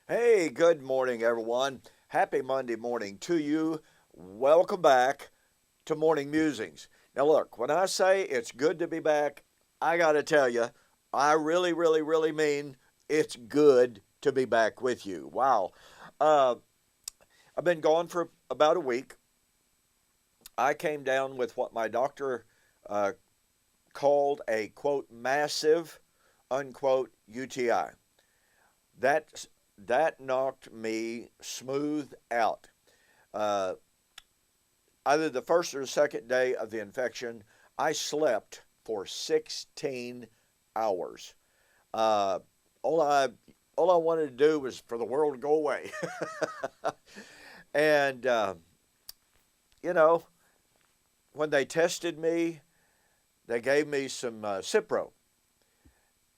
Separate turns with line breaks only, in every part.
Hey, good morning, everyone. Happy Monday morning to you. Welcome back to Morning Musings. Now, look, when I say it's good to be back, I got to tell you, I really, really, really mean it's good to be back with you. Wow. Uh, I've been gone for about a week. I came down with what my doctor uh, called a quote, massive, unquote, UTI. That, that knocked me smooth out. Uh, Either the first or the second day of the infection, I slept for 16 hours. Uh, all I all I wanted to do was for the world to go away. and you know, when they tested me, they gave me some Cipro,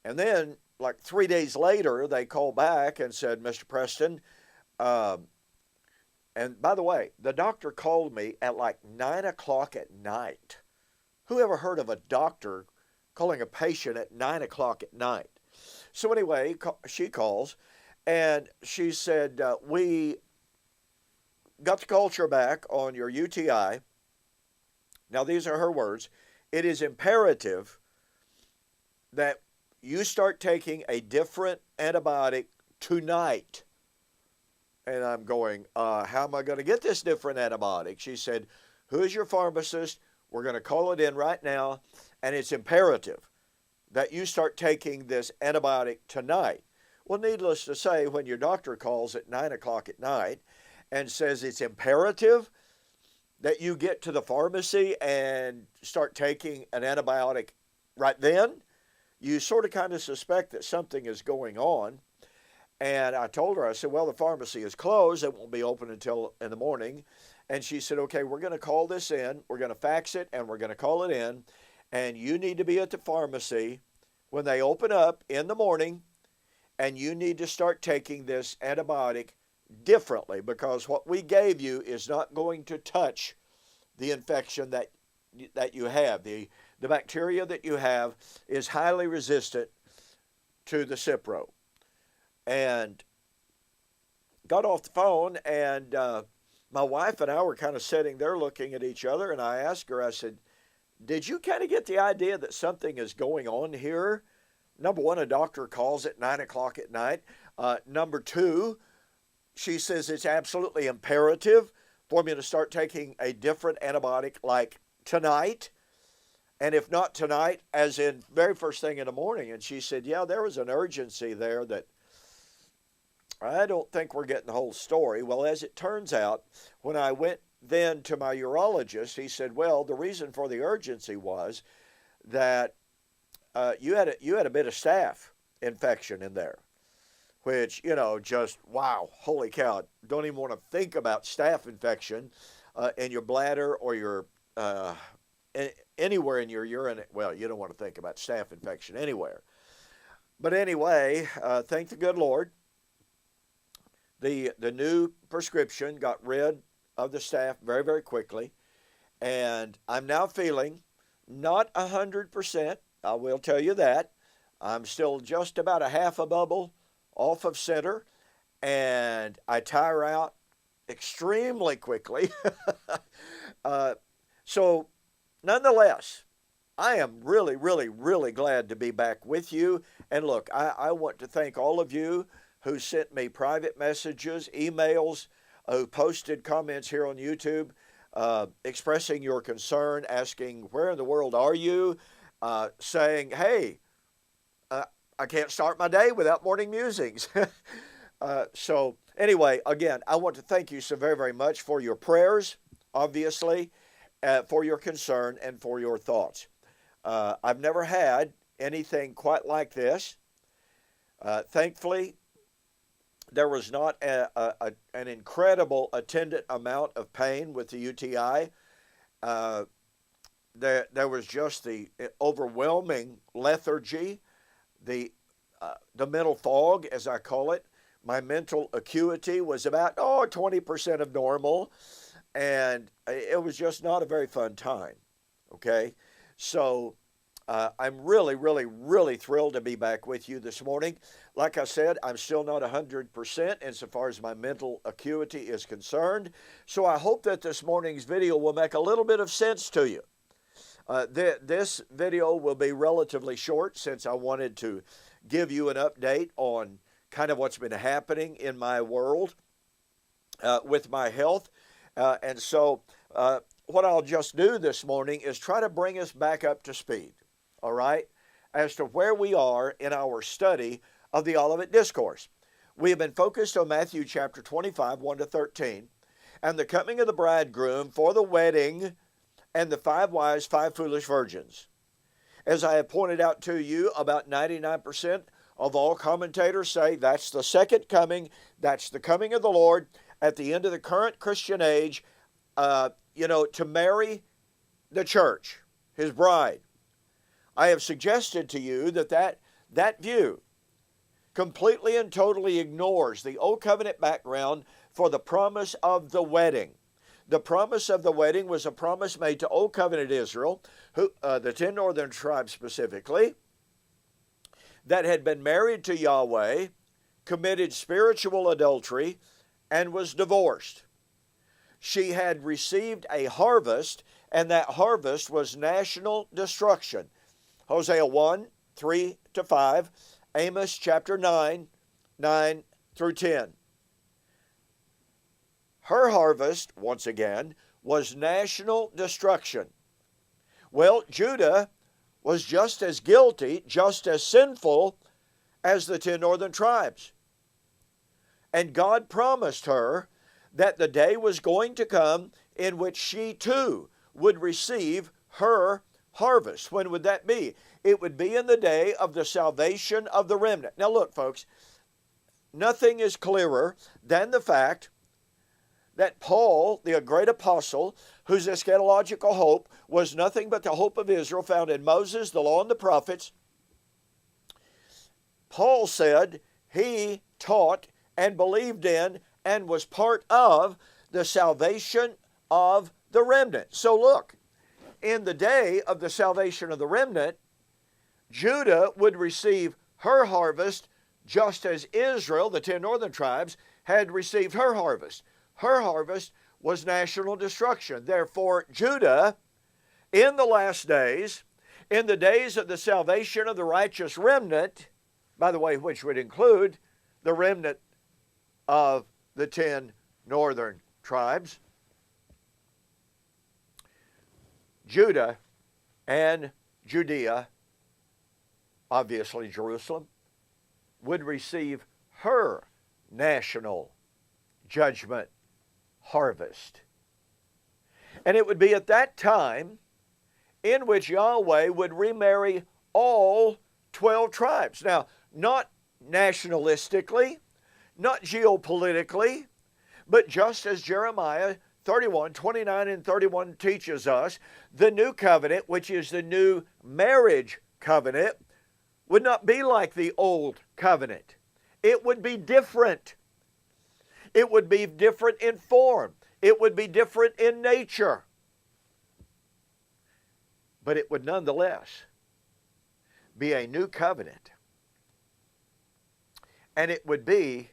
and then like 3 days later, they called back and said, "Mr. Preston." Um, and by the way, the doctor called me at like 9 o'clock at night. Who ever heard of a doctor calling a patient at 9 o'clock at night? So anyway, she calls and she said, "We got the culture back on your UTI." Now, these are her words. "It is imperative that you start taking a different antibiotic tonight." And I'm going, how am I going to get this different antibiotic? She said, "Who's your pharmacist? We're going to call it in right now, and it's imperative that you start taking this antibiotic tonight." Well, needless to say, when your doctor calls at 9 o'clock at night and says it's imperative that you get to the pharmacy and start taking an antibiotic right then, you sort of kind of suspect that something is going on. And I told her, I said, "Well, the pharmacy is closed. It won't be open until in the morning." And she said, "Okay, we're going to call this in. We're going to fax it and we're going to call it in. And you need to be at the pharmacy when they open up in the morning, and you need to start taking this antibiotic differently because what we gave you is not going to touch the infection that you have. The bacteria that you have is highly resistant to the Cipro." And got off the phone, and my wife and I were kind of sitting there looking at each other, and I asked her, I said, "Did you kind of get the idea that something is going on here? Number one, a doctor calls at 9 o'clock at night. Number two, she says it's absolutely imperative for me to start taking a different antibiotic like tonight. And if not tonight, as in very first thing in the morning." And she said, "Yeah, there was an urgency there that I don't think we're getting the whole story." Well, as it turns out, when I went then to my urologist, he said, "Well, the reason for the urgency was that you had a bit of staph infection in there," which, just wow, holy cow! Don't even want to think about staph infection in your bladder or your anywhere in your urine. Well, you don't want to think about staph infection anywhere. But anyway, thank the good Lord, the new prescription got rid of the staph very, very quickly, and I'm now feeling not 100%. I will tell you that. I'm still just about a half a bubble off of center, and I tire out extremely quickly. uh, so, nonetheless, I am really, really, really glad to be back with you. And look, I want to thank all of you who sent me private messages, emails, who posted comments here on YouTube, expressing your concern, asking, "Where in the world are you?" Saying, "Hey, I can't start my day without morning musings." So, anyway, again, I want to thank you so very, very much for your prayers, obviously, for your concern, and for your thoughts. I've never had anything quite like this. Thankfully, there was not an incredible attendant amount of pain with the UTI. Uh, there was just the overwhelming lethargy, the mental fog, as I call it. My mental acuity was about 20% of normal, and it was just not a very fun time. Okay, so I'm really, really, really thrilled to be back with you this morning. Like I said, I'm still not 100% insofar as my mental acuity is concerned. So I hope that this morning's video will make a little bit of sense to you. This video will be relatively short since I wanted to give you an update on kind of what's been happening in my world with my health. And so what I'll just do this morning is try to bring us back up to speed, all right, as to where we are in our study of the Olivet Discourse. We have been focused on Matthew chapter 25, 1 to 13, and the coming of the bridegroom for the wedding and the 5 wise, 5 foolish virgins. As I have pointed out to you, about 99% of all commentators say that's the second coming, that's the coming of the Lord at the end of the current Christian age, to marry the church, his bride. I have suggested to you that view completely and totally ignores the Old Covenant background for the promise of the wedding. The promise of the wedding was a promise made to Old Covenant Israel, the 10 northern tribes specifically, that had been married to Yahweh, committed spiritual adultery, and was divorced. She had received a harvest, and that harvest was national destruction. Hosea 1, 3 to 5, Amos chapter 9, 9 through 10. Her harvest, once again, was national destruction. Well, Judah was just as guilty, just as sinful as the 10 northern tribes. And God promised her that the day was going to come in which she too would receive her harvest. When would that be? It would be in the day of the salvation of the remnant. Now look, folks, nothing is clearer than the fact that Paul, the great apostle, whose eschatological hope was nothing but the hope of Israel found in Moses, the law, and the prophets, Paul said he taught and believed in and was part of the salvation of the remnant. So look, in the day of the salvation of the remnant, Judah would receive her harvest just as Israel, the 10 northern tribes, had received her harvest. Her harvest was national destruction. Therefore, Judah, in the last days, in the days of the salvation of the righteous remnant, by the way, which would include the remnant of the 10 northern tribes, Judah and Judea, obviously Jerusalem, would receive her national judgment harvest. And it would be at that time in which Yahweh would remarry all 12 tribes. Now, not nationalistically, not geopolitically, but just as Jeremiah 31, 29 and 31 teaches us, the new covenant, which is the new marriage covenant, would not be like the old covenant. It would be different. It would be different in form. It would be different in nature. But it would nonetheless be a new covenant. And it would be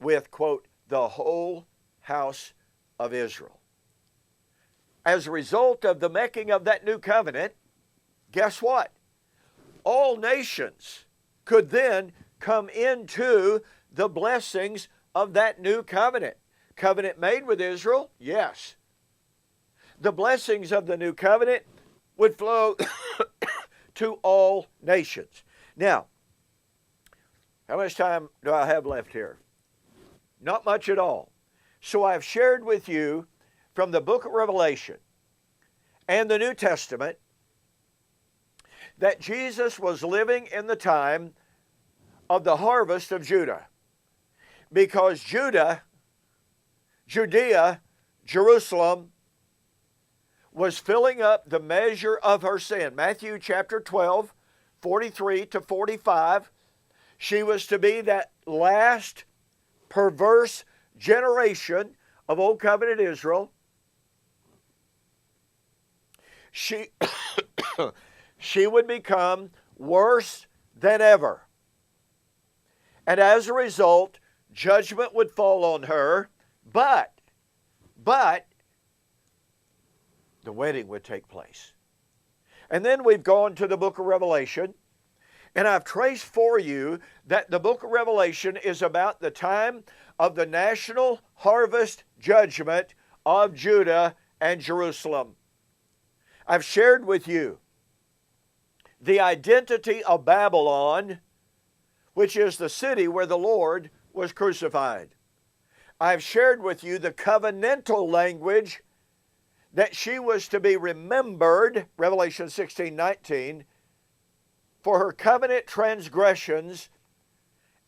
with, quote, the whole house of Israel. As a result of the making of that new covenant, guess what? All nations could then come into the blessings of that new covenant. Covenant made with Israel? Yes. The blessings of the new covenant would flow to all nations. Now, how much time do I have left here? Not much at all. So I've shared with you from the book of Revelation and the New Testament that Jesus was living in the time of the harvest of Judah. Because Judea, Jerusalem, was filling up the measure of her sin. Matthew chapter 12, 43 to 45, she was to be that last perverse generation of Old Covenant Israel. She she would become worse than ever. And as a result, judgment would fall on her, but the wedding would take place. And then we've gone to the book of Revelation, and I've traced for you that the book of Revelation is about the time of the national harvest judgment of Judah and Jerusalem. I've shared with you the identity of Babylon, which is the city where the Lord was crucified. I've shared with you the covenantal language that she was to be remembered, Revelation 16:19, for her covenant transgressions,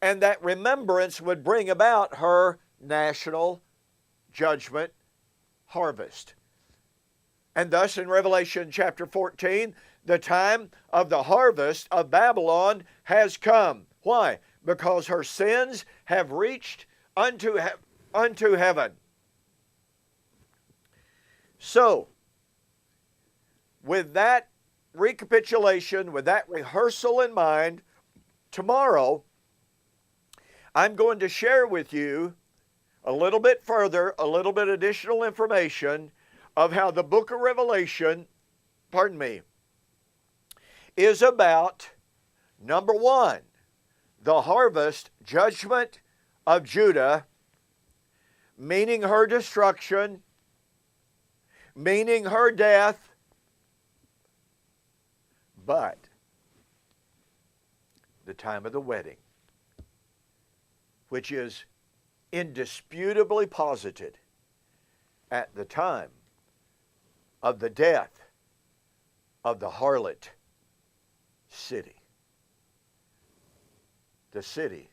and that remembrance would bring about her national judgment harvest. And thus in Revelation chapter 14, the time of the harvest of Babylon has come. Why? Because her sins have reached unto heaven. So, with that recapitulation, with that rehearsal in mind, tomorrow I'm going to share with you a little bit further, a little bit additional information of how the book of Revelation, is about, number one, the harvest judgment of Judah, meaning her destruction, meaning her death, but the time of the wedding, which is indisputably posited at the time of the death of the harlot city, the city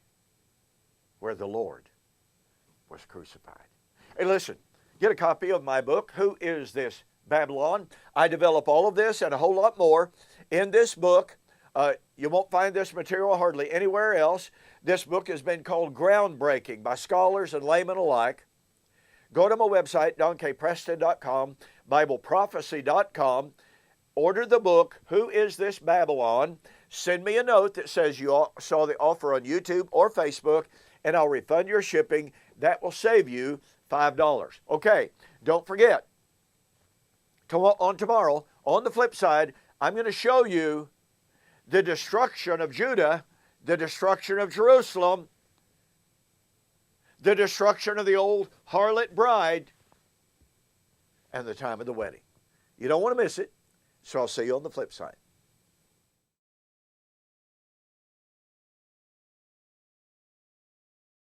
where the Lord was crucified. Hey, listen, get a copy of my book, Who Is This Babylon? I develop all of this and a whole lot more in this book. You won't find this material hardly anywhere else. This book has been called groundbreaking by scholars and laymen alike. Go to my website, donkpreston.com, BibleProphecy.com. Order the book, Who Is This Babylon? Send me a note that says you saw the offer on YouTube or Facebook, and I'll refund your shipping. That will save you $5. Okay, don't forget, on tomorrow, on the flip side, I'm going to show you the destruction of Judah, the destruction of Jerusalem, the destruction of the old harlot bride, and the time of the wedding. You don't want to miss it, so I'll see you on the flip side.